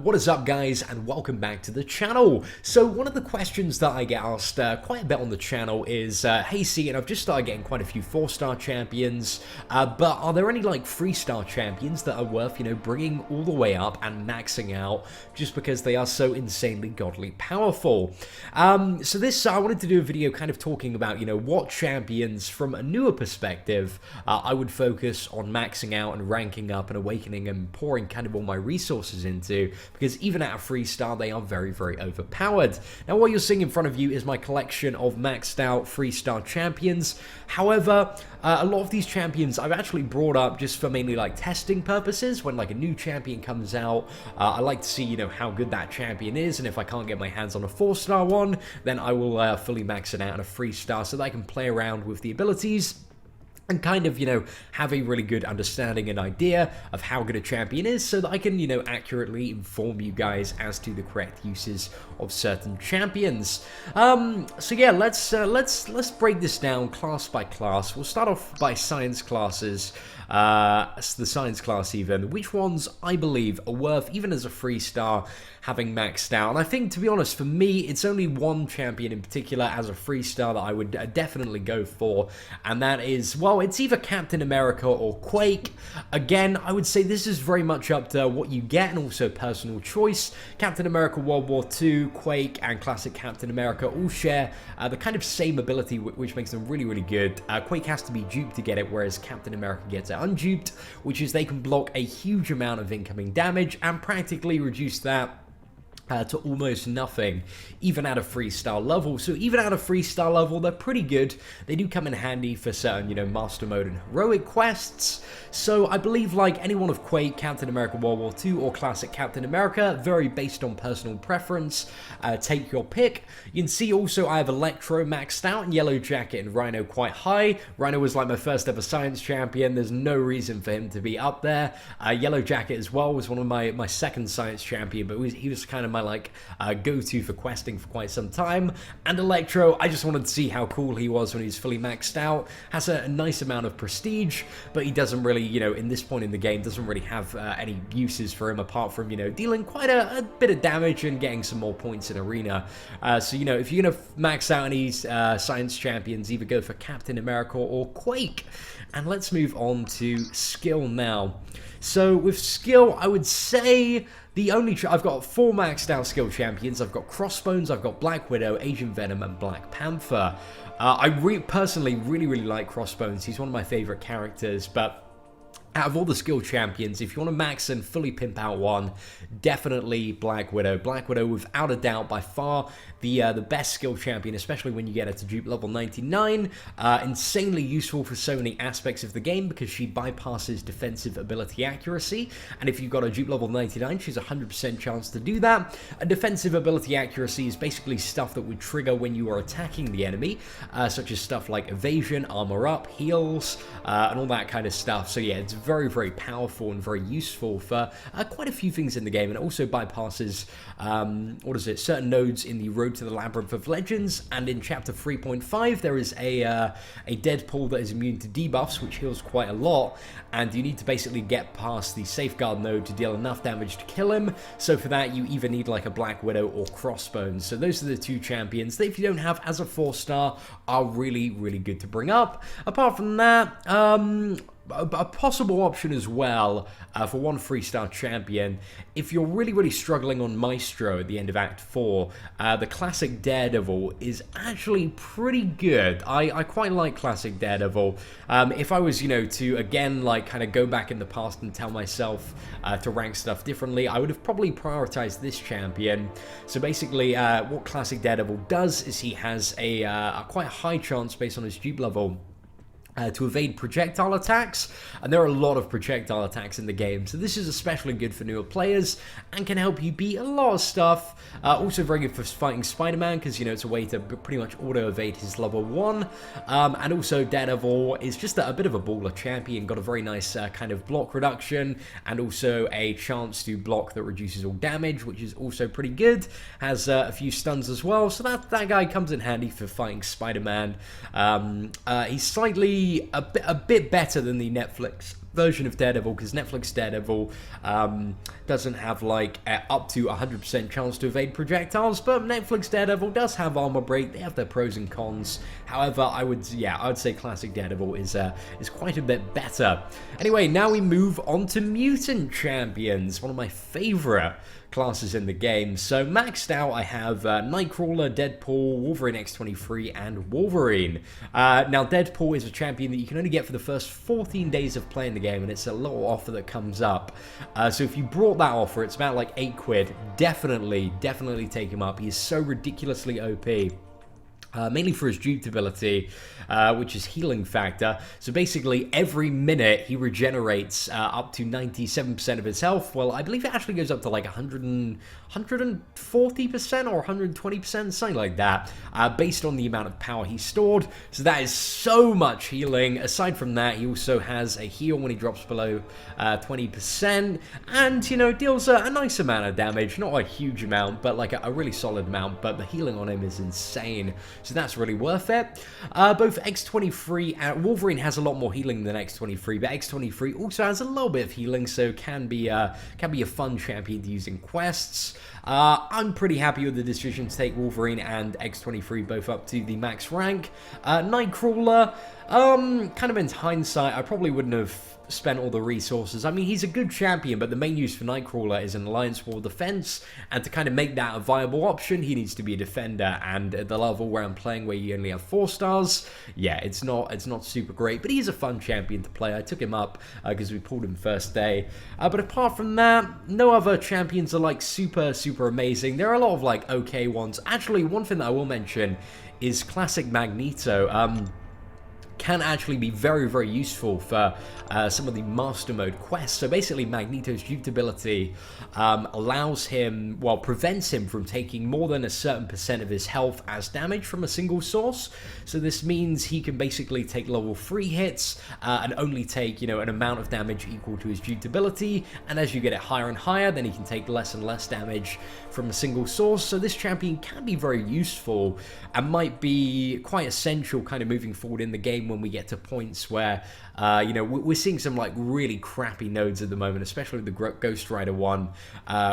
What is up, guys, and welcome back to the channel. So one of the questions that I get asked quite a bit on the channel is, hey Seatin, I've just started getting quite a few 4-star champions, but are there any like 3-star champions that are worth, bringing all the way up and maxing out just because they are so insanely godly powerful? So this, I wanted to do a video kind of talking about, what champions from a newer perspective I would focus on maxing out and ranking up and awakening and pouring kind of all my resources into, because even at a 3-star they are very, very overpowered. Now what you're seeing in front of you is my collection of maxed out 3-star champions. However, a lot of these champions I've actually brought up just for mainly like testing purposes. When like a new champion comes out, I like to see how good that champion is, and if I can't get my hands on a 4-star one, then I will fully max it out at a 3-star so that I can play around with the abilities and kind of, have a really good understanding and idea of how good a champion is, so that I can, accurately inform you guys as to the correct uses of certain champions. So yeah, let's break this down class by class. We'll start off by science classes. The science class even, which ones I believe are worth, even as a 3-star, having maxed out. And I think, to be honest, for me, it's only one champion in particular as a 3-star that I would definitely go for, and that is, well, it's either Captain America or Quake. Again, I would say this is very much up to what you get and also personal choice. Captain America World War II, Quake, and Classic Captain America all share the kind of same ability, which makes them really, really good. Quake has to be duped to get it, whereas Captain America gets it unduped, which is they can block a huge amount of incoming damage and practically reduce that to almost nothing, even at a 3-star level. So even at a 3-star level, they're pretty good. They do come in handy for certain, Master Mode and Heroic quests. So I believe, like any one of Quake, Captain America World War II, or Classic Captain America, very based on personal preference. Take your pick. You can see also I have Electro maxed out, and Yellow Jacket and Rhino quite high. Rhino was like my first ever science champion. There's no reason for him to be up there. Yellow Jacket as well was one of my second science champion, but he was kind of my go-to for questing for quite some time. And Electro, I just wanted to see how cool he was when he's fully maxed out. Has a nice amount of prestige, but he doesn't really, in this point in the game, doesn't really have any uses for him apart from, dealing quite a bit of damage and getting some more points in arena. So, if you're gonna max out any science champions, either go for Captain America or Quake. And let's move on to skill now. So with skill, I would say the only I've got 4 maxed out skill champions. I've got Crossbones, I've got Black Widow, Agent Venom, and Black Panther. I personally really, really like Crossbones. He's one of my favorite characters, but out of all the skill champions, if you want to max and fully pimp out one, definitely Black Widow. Black Widow, without a doubt, by far the best skill champion, especially when you get her to dupe level 99. Insanely useful for so many aspects of the game because she bypasses defensive ability accuracy. And if you've got a dupe level 99, she's a 100% chance to do that. A defensive ability accuracy is basically stuff that would trigger when you are attacking the enemy, such as stuff like evasion, armor up, heals, and all that kind of stuff. So yeah, it's very, very powerful and very useful for quite a few things in the game, and it also bypasses certain nodes in the Road to the Labyrinth of Legends. And in chapter 3.5 there is a Deadpool that is immune to debuffs, which heals quite a lot, and you need to basically get past the Safeguard node to deal enough damage to kill him. So for that you either need like a Black Widow or Crossbones. So those are the 2 champions that, if you don't have as a 4-star, are really, really good to bring up. Apart from that, a possible option as well for one 3-star champion, if you're really, really struggling on Maestro at the end of Act 4, the Classic Daredevil is actually pretty good. I quite like Classic Daredevil. If I was, to again, like, kind of go back in the past and tell myself to rank stuff differently, I would have probably prioritized this champion. So basically, what Classic Daredevil does is he has a quite high chance based on his dupe level to evade projectile attacks, and there are a lot of projectile attacks in the game, so this is especially good for newer players and can help you beat a lot of stuff. Also very good for fighting Spider-Man, because it's a way to pretty much auto-evade his level 1, and also Daredevil is just a bit of a baller champion, got a very nice kind of block reduction, and also a chance to block that reduces all damage, which is also pretty good. Has a few stuns as well, so that guy comes in handy for fighting Spider-Man. He's slightly a bit better than the Netflix version of Daredevil, because Netflix Daredevil doesn't have like up to 100% chance to evade projectiles, but Netflix Daredevil does have armor break. They have their pros and cons. However, I would say classic Daredevil is quite a bit better. Anyway, now we move on to Mutant Champions, one of my favorite classes in the game. So maxed out, I have Nightcrawler, Deadpool, Wolverine X-23, and Wolverine. Now Deadpool is a champion that you can only get for the first 14 days of playing the game, and it's a little offer that comes up. So if you brought that offer, it's about like £8. Definitely take him up. He is so ridiculously OP. Mainly for his dupe ability, which is healing factor. So basically, every minute he regenerates up to 97% of his health. Well, I believe it actually goes up to like 140% or 120%, something like that, based on the amount of power he stored. So that is so much healing. Aside from that, he also has a heal when he drops below 20%, and, you know, deals a nice amount of damage. Not a huge amount, but like a really solid amount, but the healing on him is insane. So that's really worth it. Both X-23 and Wolverine has a lot more healing than X-23, but X-23 also has a little bit of healing, so can be a fun champion to use in quests. I'm pretty happy with the decision to take Wolverine and X-23 both up to the max rank. Nightcrawler, kind of in hindsight, I probably wouldn't have spent all the resources. I mean, he's a good champion, but the main use for Nightcrawler is an Alliance War defense, and to kind of make that a viable option, he needs to be a defender, and at the level where I'm playing where you only have 4 stars, yeah, it's not super great, but he's a fun champion to play. I took him up because we pulled him first day, but apart from that, no other champions are like super amazing. There are a lot of like okay ones. Actually, one thing that I will mention is classic Magneto. Can actually be very useful for some of the master mode quests. So basically, Magneto's dupe ability allows him, well, prevents him from taking more than a certain percent of his health as damage from a single source. So this means he can basically take level 3 hits and only take, you know, an amount of damage equal to his dupe ability. And as you get it higher and higher, then he can take less and less damage from a single source. So this champion can be very useful and might be quite essential kind of moving forward in the game when we get to points where, you know, we're seeing some like really crappy nodes at the moment, especially the Ghost Rider one,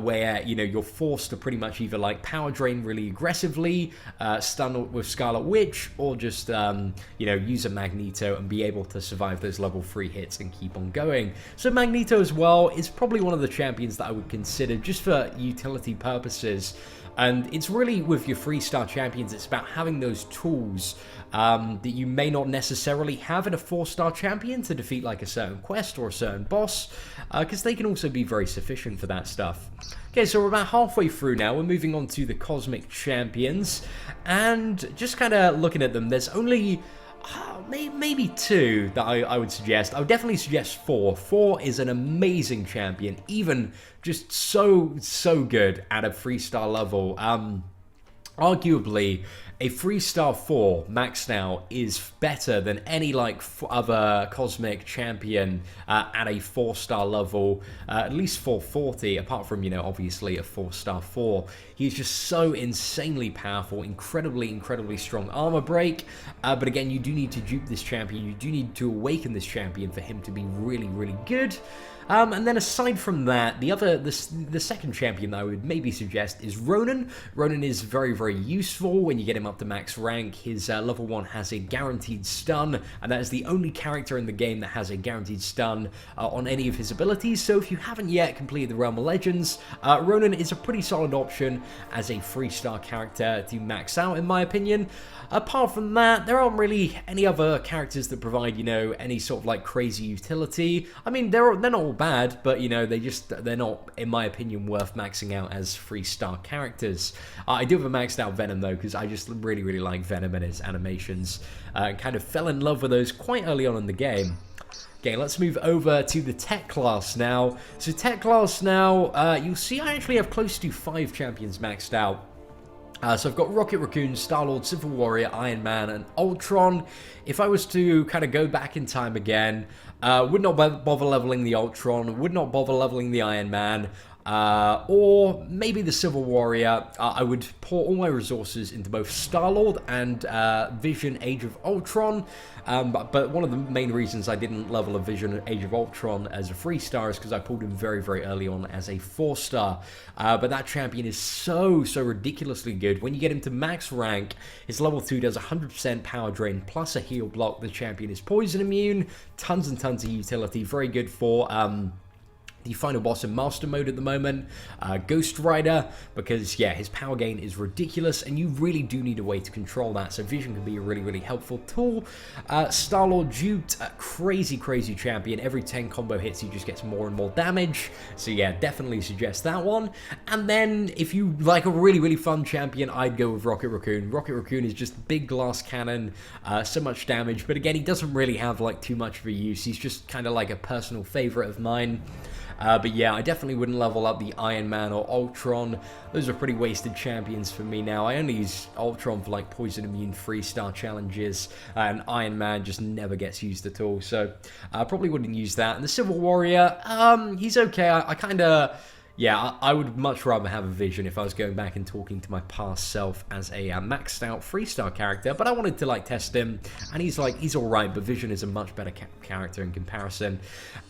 where, you know, you're forced to pretty much either like power drain really aggressively, stun with Scarlet Witch, or just, you know, use a Magneto and be able to survive those level 3 hits and keep on going. So Magneto as well is probably one of the champions that I would consider just for utility purposes. And it's really, with your 3-star champions, it's about having those tools that you may not necessarily have in a 4-star champion to defeat like a certain quest or a certain boss, because they can also be very sufficient for that stuff. Okay, so we're about halfway through now. We're moving on to the Cosmic Champions, and just kind of looking at them, there's only maybe 2 that I would suggest. I would definitely suggest 4. 4 is an amazing champion, even just so good at a 3-star level. Arguably, a 3-star 4 maxed out is better than any like other Cosmic Champion at a 4-star level, at least 440, apart from, you know, obviously a 4-star 4. He's just so insanely powerful, incredibly strong armor break, but again, you do need to dupe this champion, you do need to awaken this champion for him to be really good. And then aside from that, the second champion that I would maybe suggest is Ronan. Ronan is very useful when you get him up to max rank. His level 1 has a guaranteed stun, and that is the only character in the game that has a guaranteed stun on any of his abilities. So if you haven't yet completed the Realm of Legends, Ronan is a pretty solid option as a 3-star character to max out, in my opinion. Apart from that, there aren't really any other characters that provide, you know, any sort of like crazy utility. I mean, they're not all bad, but, you know, they're not, in my opinion, worth maxing out as 3-star characters. I do have a maxed out Venom though, because I just really like Venom and his animations. Kind of fell in love with those quite early on in the game. Okay, let's move over to the tech class now. So tech class now, you'll see I actually have close to 5 champions maxed out. So I've got Rocket Raccoon, Star-Lord, Civil Warrior, Iron Man, and Ultron. If I was to kind of go back in time again, would not bother leveling the Ultron, would not bother leveling the Iron Man. or maybe the Civil Warrior. I would pour all my resources into both Star-Lord and Vision Age of Ultron. But one of the main reasons I didn't level a Vision Age of Ultron as a 3-star is because I pulled him very, very early on as a 4-star. But that champion is so ridiculously good. When you get him to max rank, his level 2 does 100% power drain plus a heal block. The champion is poison immune, tons and tons of utility, very good for the final boss in Master Mode at the moment, Ghost Rider, because, yeah, his power gain is ridiculous, and you really do need a way to control that, so Vision can be a really helpful tool. Star-Lord duped, crazy champion. Every 10 combo hits, he just gets more and more damage, so yeah, definitely suggest that one. And then, if you like a really fun champion, I'd go with Rocket Raccoon. Rocket Raccoon is just big glass cannon, so much damage, but again, he doesn't really have, like, too much of a use. He's just kind of like a personal favorite of mine. But yeah, I definitely wouldn't level up the Iron Man or Ultron. Those are pretty wasted champions for me now. I only use Ultron for like poison immune 3-star challenges, and Iron Man just never gets used at all. So I probably wouldn't use that. And the Civil Warrior, he's okay. I kind of... Yeah, I would much rather have a Vision if I was going back and talking to my past self as a maxed out 3-star character, but I wanted to like test him, and he's alright, but Vision is a much better character in comparison.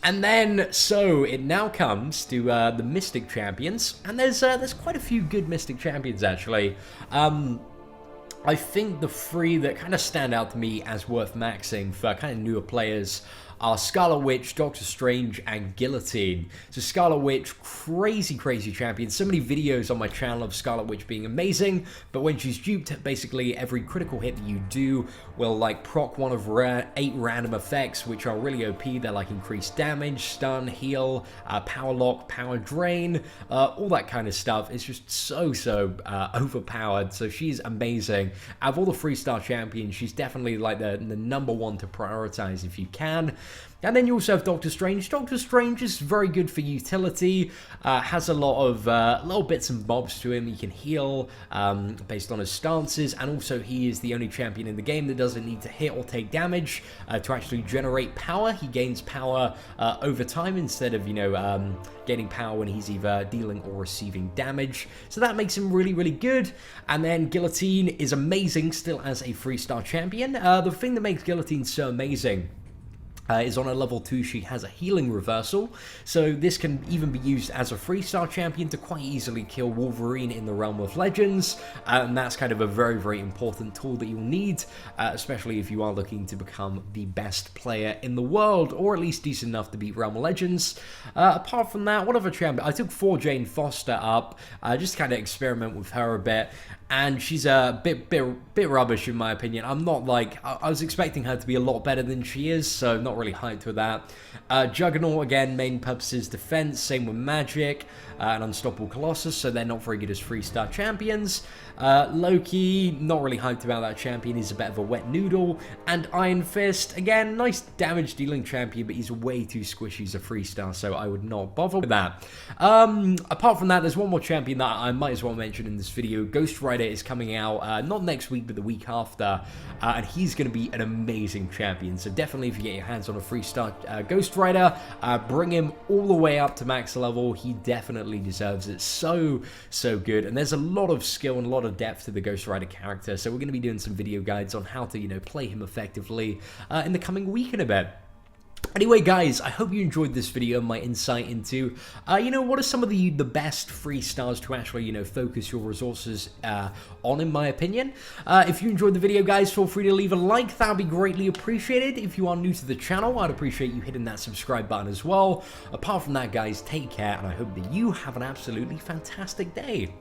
And then, so it now comes to the Mystic Champions, and there's quite a few good Mystic Champions actually. I think the 3 that kind of stand out to me as worth maxing for kind of newer players are Scarlet Witch, Doctor Strange, and Guillotine. So Scarlet Witch, crazy champion. So many videos on my channel of Scarlet Witch being amazing, but when she's duped, basically every critical hit that you do will like proc one of 8 random effects, which are really OP. They're like increased damage, stun, heal, power lock, power drain, all that kind of stuff. It's just so overpowered. So she's amazing. Out of all the 3-star champions, she's definitely like the number 1 to prioritize if you can. And then you also have Doctor Strange. Doctor Strange is very good for utility, has a lot of little bits and bobs to him. He can heal based on his stances, and also he is the only champion in the game that doesn't need to hit or take damage to actually generate power. He gains power over time instead of, getting power when he's either dealing or receiving damage. So that makes him really good. And then Guillotine is amazing still as a 3-star champion. The thing that makes Guillotine so amazing is on a level 2, she has a healing reversal, so this can even be used as a 3-star champion to quite easily kill Wolverine in the Realm of Legends, and that's kind of a very important tool that you'll need, especially if you are looking to become the best player in the world, or at least decent enough to beat Realm of Legends. Apart from that, what other champion? I took 4 Jane Foster up, just kind of experiment with her a bit, and she's a bit rubbish in my opinion. I'm not like, I was expecting her to be a lot better than she is, so not really hyped with that. Juggernaut, again, main purpose is defense, same with Magic, and Unstoppable Colossus, so they're not very good as 3-star champions. Loki, not really hyped about that champion, he's a bit of a wet noodle. And Iron Fist, again, nice damage dealing champion, but he's way too squishy as a 3-star, so I would not bother with that. Apart from that, there's one more champion that I might as well mention in this video. Ghost Rider is coming out, not next week, but the week after, and he's going to be an amazing champion, so definitely if you get your hands on a 3-star Ghost Rider, bring him all the way up to max level. He definitely deserves it. So good, and there's a lot of skill and a lot of depth to the Ghost Rider character, so we're going to be doing some video guides on how to, play him effectively in the coming week and a bit. Anyway, guys, I hope you enjoyed this video and my insight into, what are some of the best 3-stars to actually, focus your resources on, in my opinion. If you enjoyed the video, guys, feel free to leave a like. That would be greatly appreciated. If you are new to the channel, I'd appreciate you hitting that subscribe button as well. Apart from that, guys, take care, and I hope that you have an absolutely fantastic day.